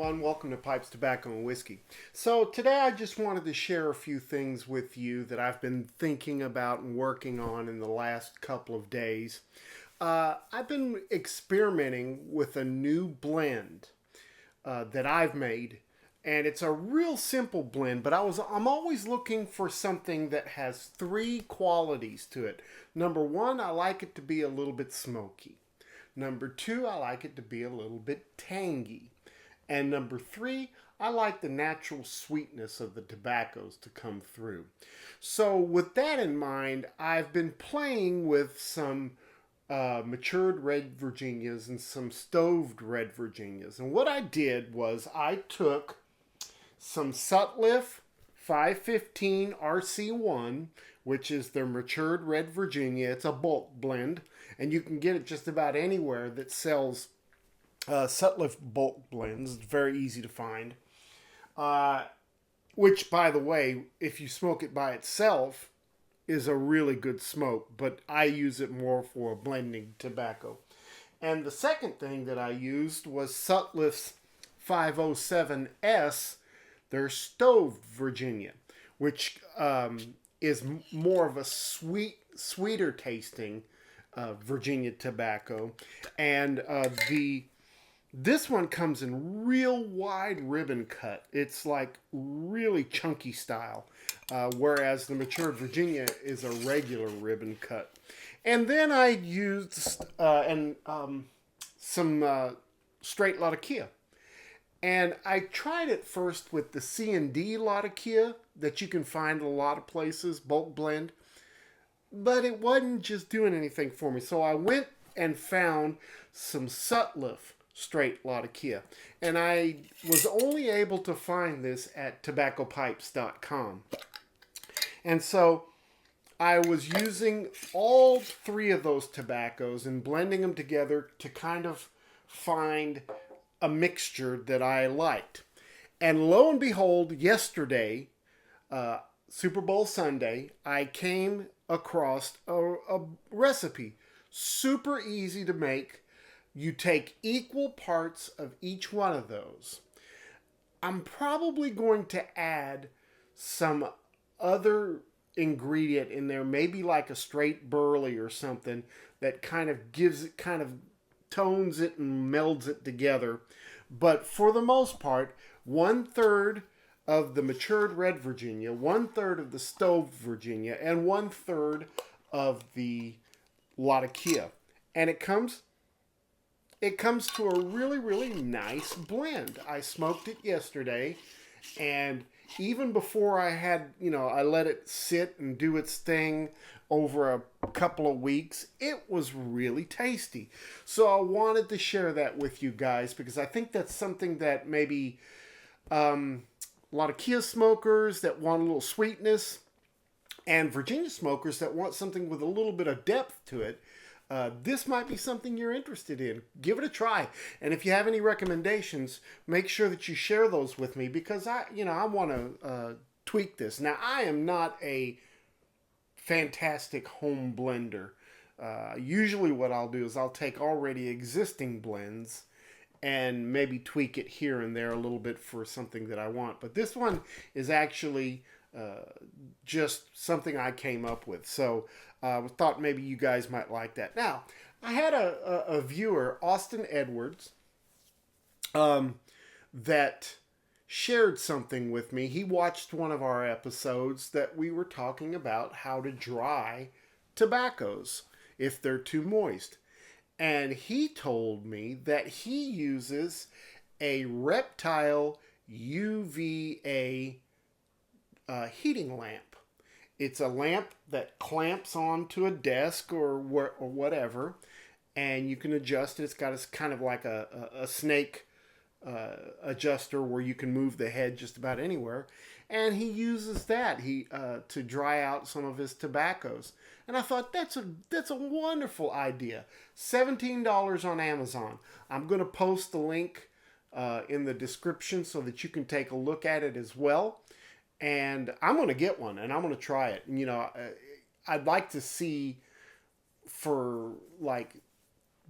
everyone. Welcome to Pipes, Tobacco, and Whiskey. So today I just wanted to share a few things with you that I've been thinking about and working on in the last couple of days. I've been experimenting with a new blend that I've made, and it's a real simple blend. But I'm always looking for something that has three qualities to it. Number one, I like it to be a little bit smoky. Number two, I like it to be a little bit tangy. And number three, I like the natural sweetness of the tobaccos to come through. So with that in mind, I've been playing with some matured red Virginias and some stoved red Virginias. And what I did was I took some Sutliff 515 RC1, which is their matured red Virginia. It's a bulk blend, and you can get it just about anywhere that sells Sutliff bulk blends. It's very easy to find. Which, by the way, if you smoke it by itself, is a really good smoke, but I use it more for blending tobacco. And the second thing that I used was Sutliff's 507S, their stoved Virginia, which is more of a sweeter tasting Virginia tobacco. And this one comes in real wide ribbon cut. It's like really chunky style, whereas the matured Virginia is a regular ribbon cut. And then I used some straight Latakia. And I tried it first with the C&D Latakia that you can find in a lot of places, bulk blend. But it wasn't just doing anything for me. So I went and found some Sutliff straight Latakia. And I was only able to find this at lepipe.it. And so I was using all three of those tobaccos and blending them together to kind of find a mixture that I liked. And lo and behold, yesterday, Super Bowl Sunday, I came across a recipe. Super easy to make. You take equal parts of each one of those. I'm probably going to add some other ingredient in there, maybe like a straight burley or something that kind of tones it and melds it together. But for the most part, 1/3 of the matured red Virginia, 1/3 of the stoved Virginia, and 1/3 of the Latakia. And it comes to a really, really nice blend. I smoked it yesterday, and even before I had, I let it sit and do its thing over a couple of weeks, it was really tasty. So I wanted to share that with you guys because I think that's something that maybe a lot of Kia smokers that want a little sweetness and Virginia smokers that want something with a little bit of depth to it. This might be something you're interested in. Give it a try. And if you have any recommendations, make sure that you share those with me because I want to tweak this. Now, I am not a fantastic home blender. Usually what I'll do is I'll take already existing blends and maybe tweak it here and there a little bit for something that I want. But this one is actually just something I came up with. So I thought maybe you guys might like that. Now, I had a viewer, Austin Edwards, that shared something with me. He watched one of our episodes that we were talking about how to dry tobaccos if they're too moist. And he told me that he uses a Reptile UVA heating lamp. It's a lamp that clamps onto a desk or whatever, and you can adjust it. It's got kind of like a snake adjuster where you can move the head just about anywhere. And he uses that to dry out some of his tobaccos. And I thought that's a wonderful idea. $17 on Amazon. I'm going to post the link in the description so that you can take a look at it as well. And I'm going to get one and I'm going to try it. I'd like to see for like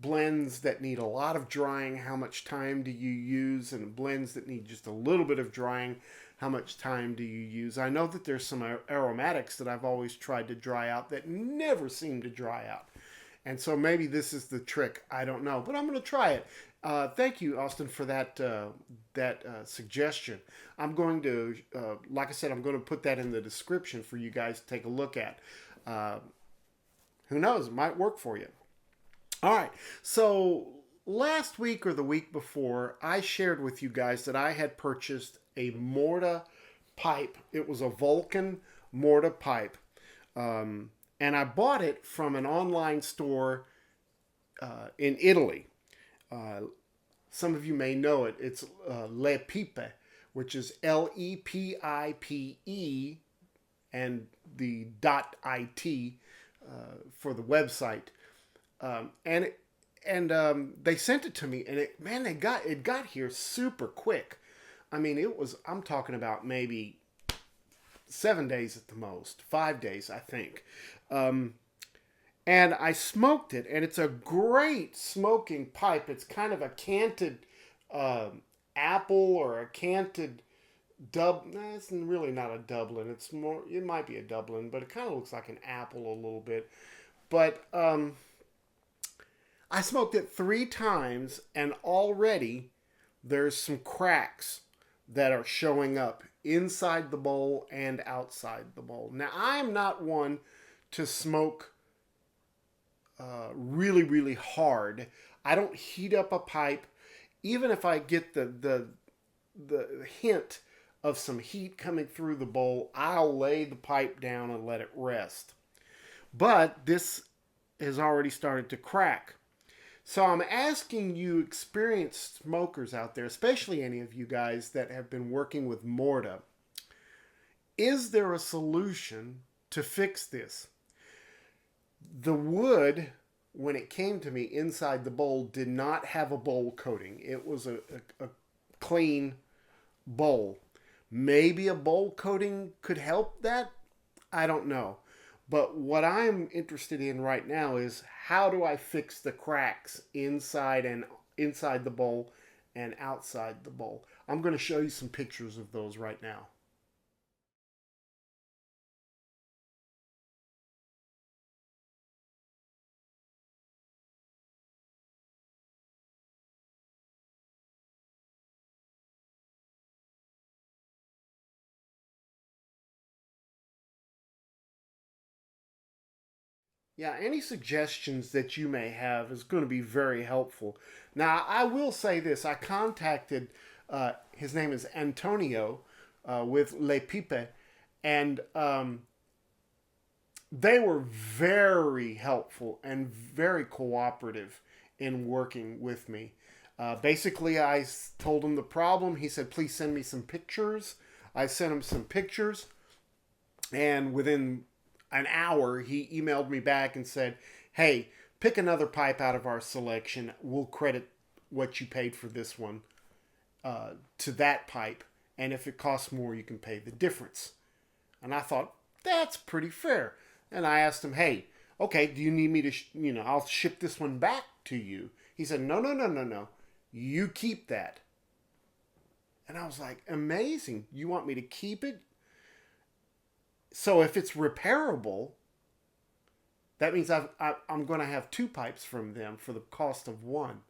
blends that need a lot of drying, how much time do you use? And blends that need just a little bit of drying, how much time do you use? I know that there's some aromatics that I've always tried to dry out that never seem to dry out. And so maybe this is the trick. I don't know, but I'm going to try it. Thank you, Austin, for that suggestion. I'm going to, like I said, I'm going to put that in the description for you guys to take a look at. Uh, who knows? It might work for you. All right. So last week or the week before, I shared with you guys that I had purchased a Morta pipe. It was a Vulcan Morta pipe. And I bought it from an online store in Italy. Some of you may know it. It's lepipe, which is Lepipe, and the .it for the website. They sent it to me, and it got here super quick. I mean, I'm talking about maybe 7 days at the most, 5 days, I think. And I smoked it, and it's a great smoking pipe. It's kind of a canted apple or a canted it's really not a Dublin. It might be a Dublin, but it kind of looks like an apple a little bit. But I smoked it 3 times, and already there's some cracks that are showing up inside the bowl and outside the bowl. Now, I'm not one to smoke really, really hard. I don't heat up a pipe. Even if I get the hint of some heat coming through the bowl, I'll lay the pipe down and let it rest. But this has already started to crack. So I'm asking you experienced smokers out there, especially any of you guys that have been working with Morta, is there a solution to fix this? The wood, when it came to me inside the bowl, did not have a bowl coating. It was a clean bowl. Maybe a bowl coating could help that? I don't know. But what I'm interested in right now is how do I fix the cracks inside the bowl and outside the bowl. I'm going to show you some pictures of those right now. Yeah, any suggestions that you may have is going to be very helpful. Now, I will say this. I contacted, his name is Antonio, with Le Pipe, and they were very helpful and very cooperative in working with me. Basically, I told him the problem. He said, please send me some pictures. I sent him some pictures, and within an hour, he emailed me back and said, hey, pick another pipe out of our selection. We'll credit what you paid for this one to that pipe. And if it costs more, you can pay the difference. And I thought, that's pretty fair. And I asked him, hey, okay, do you need me to, I'll ship this one back to you. He said, no, no, no, no, no. You keep that. And I was like, amazing. You want me to keep it? So if it's repairable, that means I'm going to have 2 pipes from them for the cost of 1.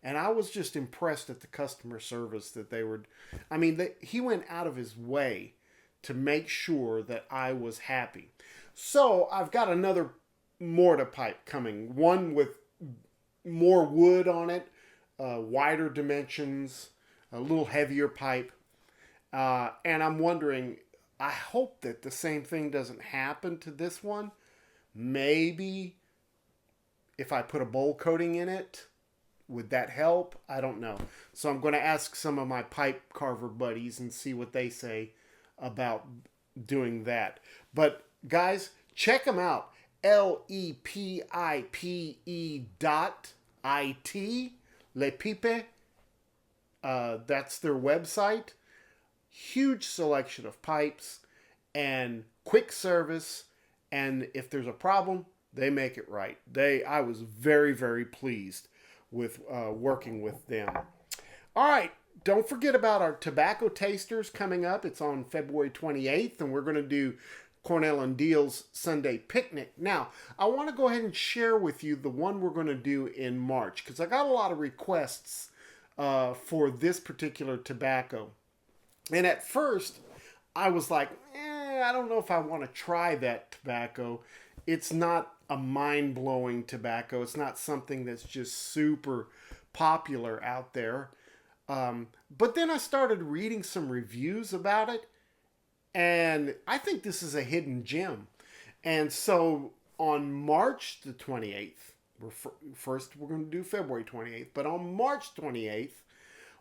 And I was just impressed at the customer service that they were. I mean, he went out of his way to make sure that I was happy. So I've got another Morta pipe coming. One with more wood on it, wider dimensions, a little heavier pipe. And I'm wondering, I hope that the same thing doesn't happen to this one. Maybe if I put a bowl coating in it, would that help? I don't know. So I'm going to ask some of my pipe carver buddies and see what they say about doing that. But guys, check them out. lepipe.it. Lepipe. That's their website. Huge selection of pipes and quick service. And if there's a problem, They make it right. I was very, very pleased with working with them. All right. Don't forget about our tobacco tasters coming up. It's on February 28th, and we're going to do Cornell and Deal's Sunday Picnic. Now, I want to go ahead and share with you the one we're going to do in March, because I got a lot of requests for this particular tobacco. And at first, I was like, I don't know if I want to try that tobacco. It's not a mind-blowing tobacco. It's not something that's just super popular out there. But then I started reading some reviews about it, and I think this is a hidden gem. And so on March the 28th, first we're going to do February 28th, but on March 28th,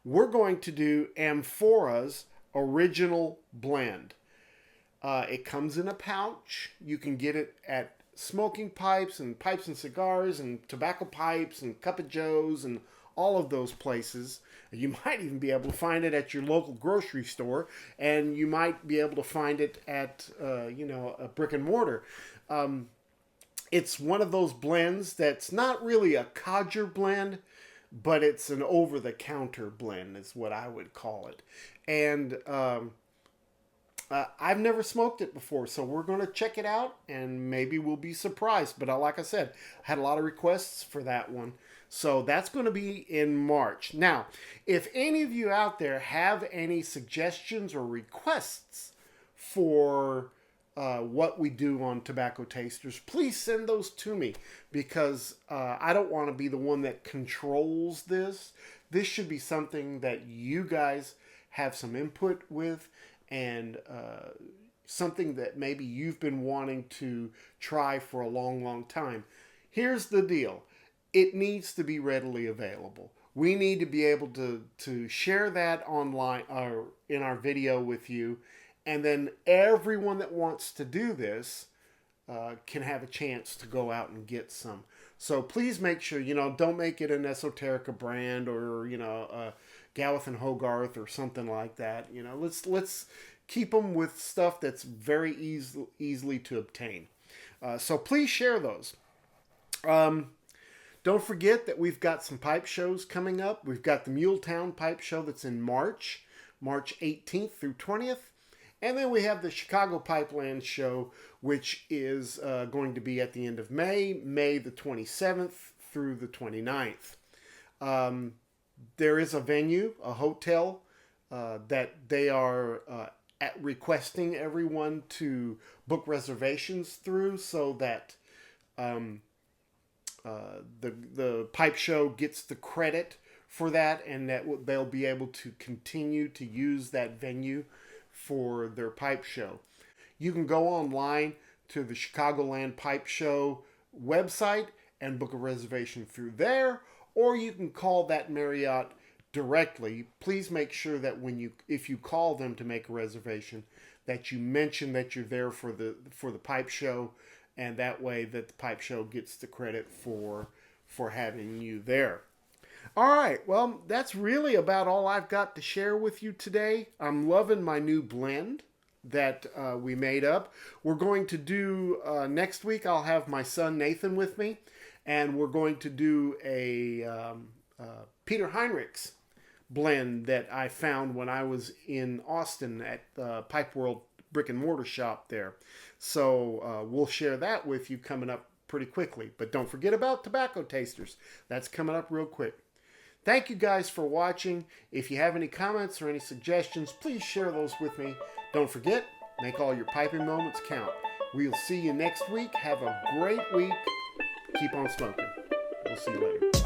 we're going to do Amphora's Original Blend. It comes in a pouch. You can get it at smoking pipes and cigars and tobacco pipes and Cup of Joe's and all of those places. You might even be able to find it at your local grocery store, and you might be able to find it at a brick and mortar. It's one of those blends that's not really a codger blend, but it's an over-the-counter blend is what I would call it. And I've never smoked it before, so we're going to check it out, and maybe we'll be surprised. But like I said, I had a lot of requests for that one. So that's going to be in March. Now, if any of you out there have any suggestions or requests for what we do on Tobacco Tasters, please send those to me, because I don't want to be the one that controls this. This should be something that you guys have some input with, and something that maybe you've been wanting to try for a long, long time. Here's the deal. It needs to be readily available. We need to be able to share that online or in our video with you, and then everyone that wants to do this can have a chance to go out and get some. So please make sure, don't make it an Esoterica brand or, Gawith and Hogarth or something like that. Let's keep them with stuff that's very easily to obtain. So please share those. Don't forget that we've got some pipe shows coming up. We've got the Muletown Pipe Show that's in March 18th through 20th. And then we have the Chicago Pipeland Show, which is going to be at the end of May the 27th through the 29th. There is a venue, a hotel, that they are requesting everyone to book reservations through, so that the pipe show gets the credit for that, and that they'll be able to continue to use that venue for their pipe show. You can go online to the Chicagoland Pipe Show website and book a reservation through there, or you can call that Marriott directly. Please make sure that if you call them to make a reservation, that you mention that you're there for the pipe show, and that way that the pipe show gets the credit for having you there. All right, well, that's really about all I've got to share with you today. I'm loving my new blend that we made up. We're going to do, next week, I'll have my son Nathan with me, and we're going to do a Peter Heinrichs blend that I found when I was in Austin at Pipe World brick and mortar shop there. So we'll share that with you coming up pretty quickly. But don't forget about Tobacco Tasters. That's coming up real quick. Thank you guys for watching. If you have any comments or any suggestions, please share those with me. Don't forget, make all your piping moments count. We'll see you next week. Have a great week. Keep on smoking. We'll see you later.